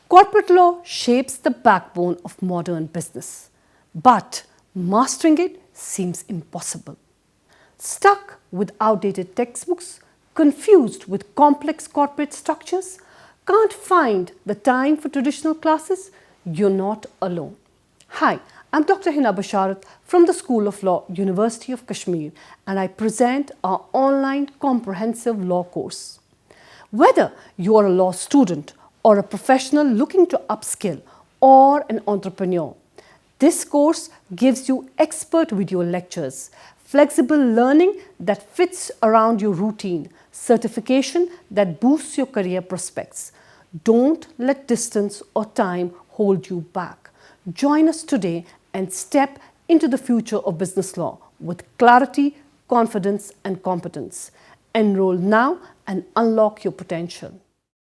Corporate law shapes the backbone of modern business, but mastering it seems impossible. Stuck with outdated textbooks, confused with complex corporate structures, can't find the time for traditional classes? You're not alone. Hi, I'm Dr. Heena Basharat from the School of Law, University of Kashmir, and I present our online comprehensive law course. Whether you are a law student or a professional looking to upskill or an entrepreneur, this course gives you expert video lectures, flexible learning that fits around your routine, certification that boosts your career prospects. Don't let distance or time hold you back. Join us today and step into the future of business law with clarity, confidence, and competence. Enroll now and unlock your potential.